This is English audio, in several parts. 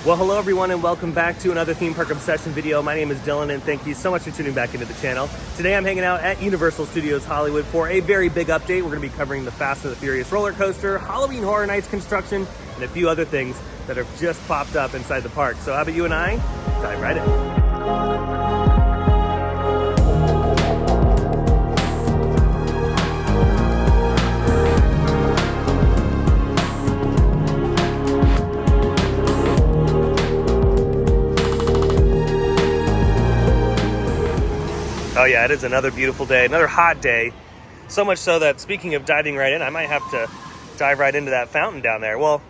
Well, hello everyone and welcome back to another Theme Park Obsession video. My name is Dylan and thank you so much for tuning back into the channel. Today I'm hanging out at Universal Studios Hollywood for a very big update. We're going to be covering the Fast and the Furious roller coaster, Halloween Horror Nights construction, and a few other things that have just popped up inside the park. So how about you and I dive right in. Oh yeah, it is another beautiful day, another hot day. So much so that, speaking of diving right in, I might have to dive right into that fountain down there. Well,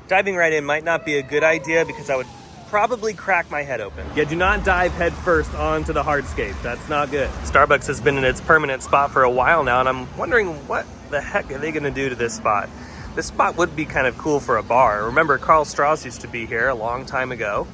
diving right in might not be a good idea because I would probably crack my head open. Yeah, do not dive head first onto the hardscape. That's not good. Starbucks has been in its permanent spot for a while now, and I'm wondering what the heck are they gonna do to this spot? This spot would be kind of cool for a bar. Remember, Carl Strauss used to be here a long time ago.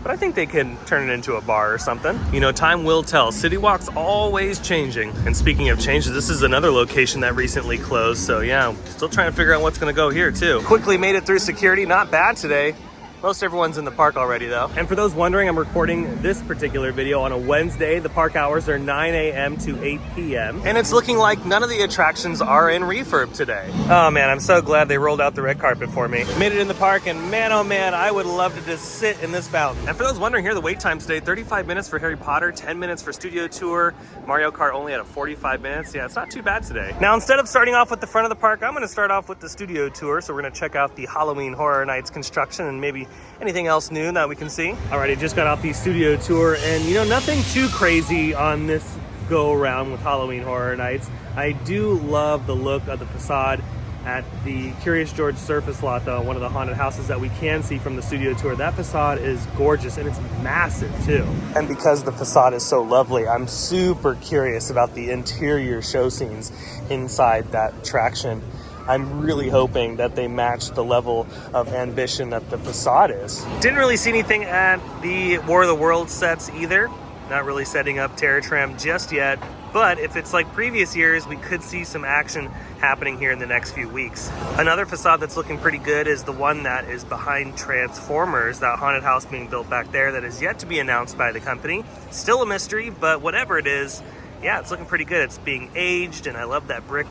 But I think they can turn it into a bar or something. You know, time will tell. City Walk's always changing. And speaking of changes, this is another location that recently closed. So yeah, still trying to figure out what's gonna go here too. Quickly made it through security, not bad today. Most everyone's in the park already though. And for those wondering, I'm recording this particular video on a Wednesday. The park hours are 9 a.m. to 8 p.m. And it's looking like none of the attractions are in refurb today. Oh man, I'm so glad they rolled out the red carpet for me. Made it in the park and man, oh man, I would love to just sit in this fountain. And for those wondering here, the wait time today, 35 minutes for Harry Potter, 10 minutes for Studio Tour. Mario Kart only at a 45 minutes. Yeah, it's not too bad today. Now, instead of starting off with the front of the park, I'm gonna start off with the Studio Tour. So we're gonna check out the Halloween Horror Nights construction and maybe anything else new that we can see. Alrighty, just got off the Studio Tour and you know, nothing too crazy on this go around with Halloween Horror Nights. I do love the look of the facade at the Curious George surface lot though, one of the haunted houses that we can see from the Studio Tour. That facade is gorgeous and it's massive too. And because the facade is so lovely, I'm super curious about the interior show scenes inside that attraction. I'm really hoping that they match the level of ambition that the facade is. Didn't really see anything at the War of the Worlds sets either. Not really setting up Terror Tram just yet, but if it's like previous years, we could see some action happening here in the next few weeks. Another facade that's looking pretty good is the one that is behind Transformers, that haunted house being built back there that is yet to be announced by the company. Still a mystery, but whatever it is, yeah, it's looking pretty good. It's being aged, and I love that brick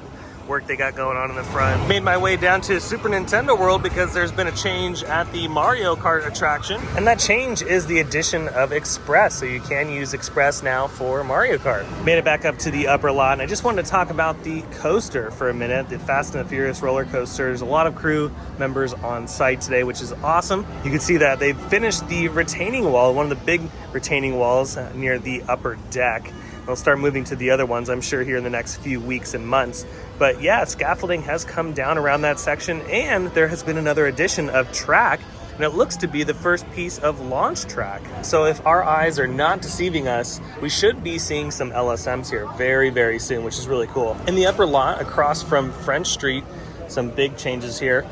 work they got going on in the front. Made my way down to Super Nintendo World because there's been a change at the Mario Kart attraction, and that change is the addition of Express, so you can use Express now for Mario Kart. Made it back up to the upper lot, and I just wanted to talk about the coaster for a minute, the Fast and the Furious roller coaster. There's a lot of crew members on site today, which is awesome. You can see that they've finished the retaining wall, one of the big retaining walls near the upper deck. They'll start moving to the other ones, I'm sure, here in the next few weeks and months. But yeah, scaffolding has come down around that section, and there has been another addition of track, and it looks to be the first piece of launch track. So if our eyes are not deceiving us, we should be seeing some LSMs here very, very soon, which is really cool. In the upper lot, across from French Street, some big changes here.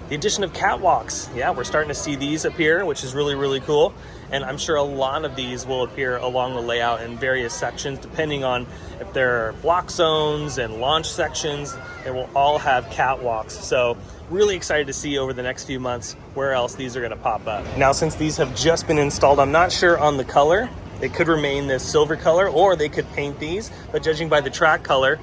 The addition of catwalks. Yeah, we're starting to see these appear, which is really, really cool. And I'm sure a lot of these will appear along the layout in various sections, depending on if there are block zones and launch sections. They will all have catwalks. So really excited to see over the next few months where else these are gonna pop up. Now, since these have just been installed, I'm not sure on the color. It could remain this silver color, or they could paint these, but judging by the track color,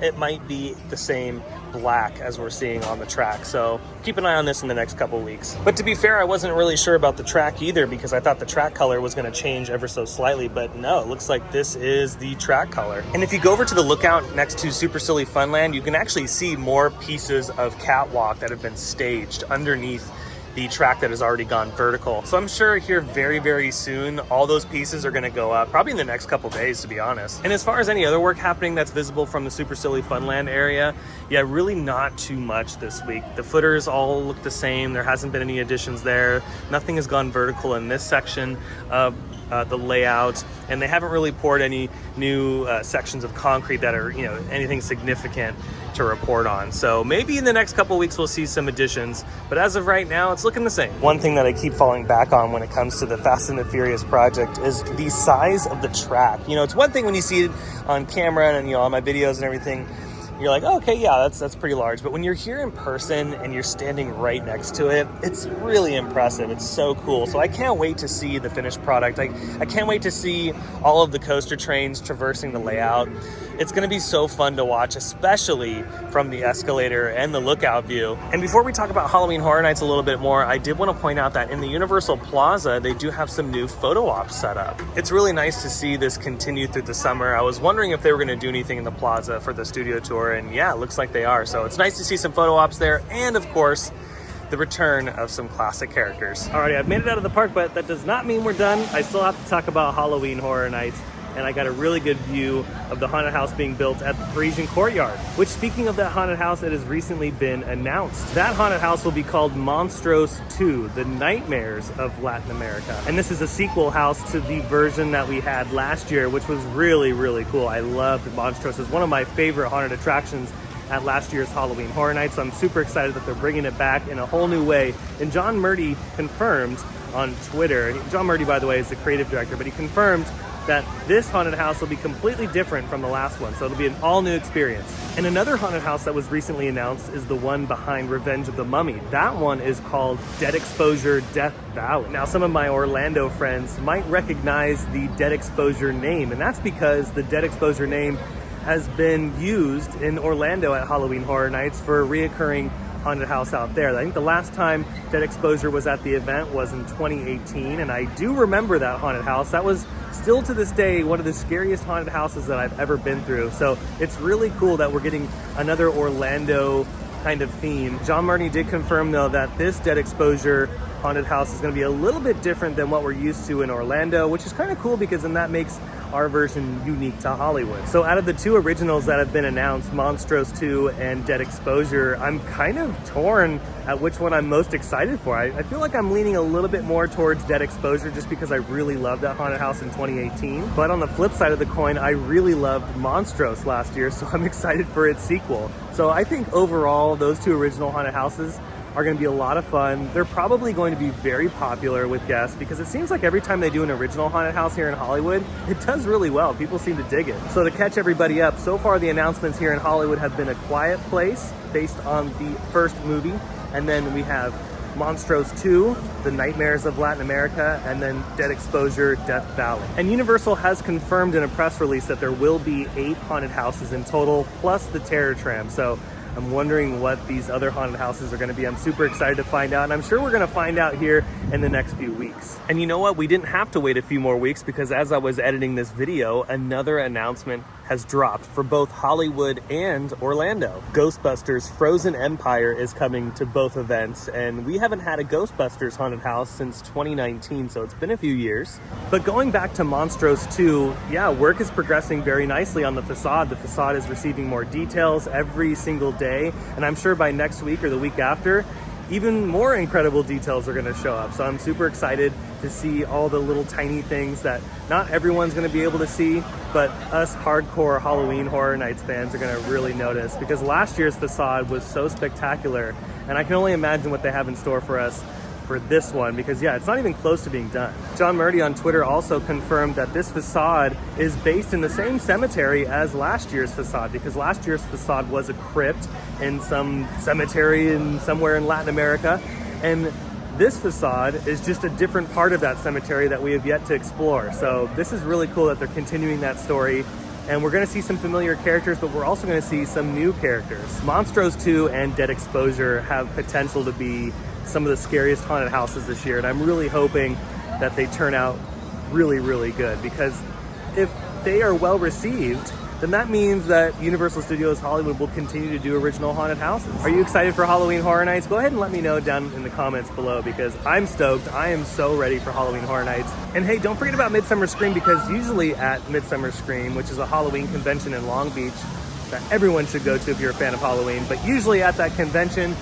it might be the same black as we're seeing on the track. So keep an eye on this in the next couple weeks. But to be fair, I wasn't really sure about the track either because I thought the track color was going to change ever so slightly, but no, it looks like this is the track color. And if you go over to the lookout next to Super Silly Funland, you can actually see more pieces of catwalk that have been staged underneath the track that has already gone vertical. So I'm sure here very, very soon, all those pieces are gonna go up, probably in the next couple days, to be honest. And as far as any other work happening that's visible from the Super Silly Funland area, yeah, really not too much this week. The footers all look the same. There hasn't been any additions there. Nothing has gone vertical in this section of the layout, and they haven't really poured any new sections of concrete that are, you know, anything significant to report on. So maybe in the next couple weeks we'll see some additions, but as of right now, it's looking the same. One thing that I keep falling back on when it comes to the Fast and the Furious project is the size of the track. You know, it's one thing when you see it on camera and, you know, on my videos and everything, you're like, oh, okay, yeah, that's pretty large. But when you're here in person and you're standing right next to it, it's really impressive. It's so cool. So I can't wait to see the finished product. I can't wait to see all of the coaster trains traversing the layout. It's going to be so fun to watch, especially from the escalator and the lookout view. And before we talk about Halloween Horror Nights a little bit more, I did want to point out that in the Universal Plaza, they do have some new photo ops set up. It's really nice to see this continue through the summer. I was wondering if they were going to do anything in the plaza for the studio tour, and yeah, it looks like they are. So it's nice to see some photo ops there, and of course, the return of some classic characters. Alrighty, I've made it out of the park, but that does not mean we're done. I still have to talk about Halloween Horror Nights, and I got a really good view of the haunted house being built at the Parisian Courtyard, which, speaking of that haunted house, it has recently been announced. That haunted house will be called Monstros 2, The Nightmares of Latin America. And this is a sequel house to the version that we had last year, which was really, really cool. I loved Monstros. It's one of my favorite haunted attractions at last year's Halloween Horror Nights. So I'm super excited that they're bringing it back in a whole new way. And John Murdy confirmed on Twitter, John Murdy, by the way, is the creative director, but he confirmed that this haunted house will be completely different from the last one. So it'll be an all new experience. And another haunted house that was recently announced is the one behind Revenge of the Mummy. That one is called Dead Exposure Death Valley. Now, some of my Orlando friends might recognize the Dead Exposure name, and that's because the Dead Exposure name has been used in Orlando at Halloween Horror Nights for a reoccurring haunted house out there. I think the last time Dead Exposure was at the event was in 2018, and I do remember that haunted house. That was still to this day one of the scariest haunted houses that I've ever been through. So it's really cool that we're getting another Orlando kind of theme. John Murdy did confirm, though, that this Dead Exposure haunted house is going to be a little bit different than what we're used to in Orlando, which is kind of cool because then that makes our version unique to Hollywood. So out of the two originals that have been announced, Monstros 2 and Dead Exposure, I'm kind of torn at which one I'm most excited for. I feel like I'm leaning a little bit more towards Dead Exposure just because I really loved that haunted house in 2018. But on the flip side of the coin, I really loved Monstros last year, so I'm excited for its sequel. So I think overall, those two original haunted houses are going to be a lot of fun. They're probably going to be very popular with guests because it seems like every time they do an original haunted house here in Hollywood, it does really well. People seem to dig it. So to catch everybody up, so far the announcements here in Hollywood have been A Quiet Place based on the first movie, and then we have Monstros 2, The Nightmares of Latin America, and then Dead Exposure, Death Valley. And Universal has confirmed in a press release that there will be 8 haunted houses in total, plus the Terror Tram. So I'm wondering what these other haunted houses are going to be. I'm super excited to find out, and I'm sure we're going to find out here in the next few weeks. And you know what? We didn't have to wait a few more weeks because as I was editing this video, another announcement has dropped for both Hollywood and Orlando. Ghostbusters Frozen Empire is coming to both events, and we haven't had a Ghostbusters haunted house since 2019, so it's been a few years. But going back to Monstros 2, yeah, work is progressing very nicely on the facade. The facade is receiving more details every single day, and I'm sure by next week or the week after, even more incredible details are going to show up. So I'm super excited to see all the little tiny things that not everyone's going to be able to see, but us hardcore Halloween Horror Nights fans are going to really notice, because last year's facade was so spectacular, and I can only imagine what they have in store for us for this one, because yeah, it's not even close to being done. John Murdy on Twitter also confirmed that this facade is based in the same cemetery as last year's facade, because last year's facade was a crypt in some cemetery somewhere in Latin America, and this facade is just a different part of that cemetery that we have yet to explore. So this is really cool that they're continuing that story, and we're going to see some familiar characters, but we're also going to see some new characters. Monstros 2 and Dead Exposure have potential to be some of the scariest haunted houses this year, and I'm really hoping that they turn out really, really good, because if they are well received, then that means that Universal Studios Hollywood will continue to do original haunted houses. Are you excited for Halloween Horror Nights? Go ahead and let me know down in the comments below, because I'm stoked. I am so ready for Halloween Horror Nights. And hey, don't forget about Midsummer Scream, because usually at Midsummer Scream, which is a Halloween convention in Long Beach that everyone should go to if you're a fan of Halloween, but usually at that convention,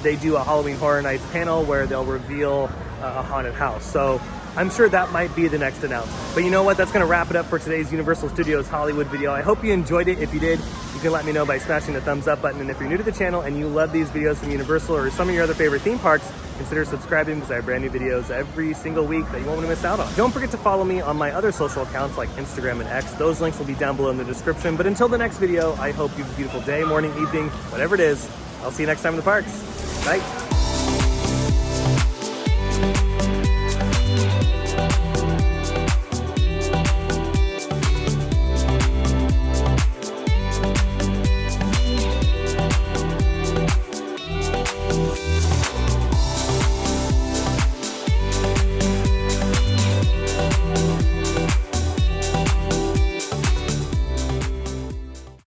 they do a Halloween Horror Nights panel where they'll reveal a haunted house. So I'm sure that might be the next announcement. But you know what? That's going to wrap it up for today's Universal Studios Hollywood video. I hope you enjoyed it. If you did, you can let me know by smashing the thumbs up button. And if you're new to the channel and you love these videos from Universal or some of your other favorite theme parks, consider subscribing because I have brand new videos every single week that you won't want to miss out on. Don't forget to follow me on my other social accounts like Instagram and X. Those links will be down below in the description. But until the next video, I hope you have a beautiful day, morning, evening, whatever it is. I'll see you next time in the parks. Bye.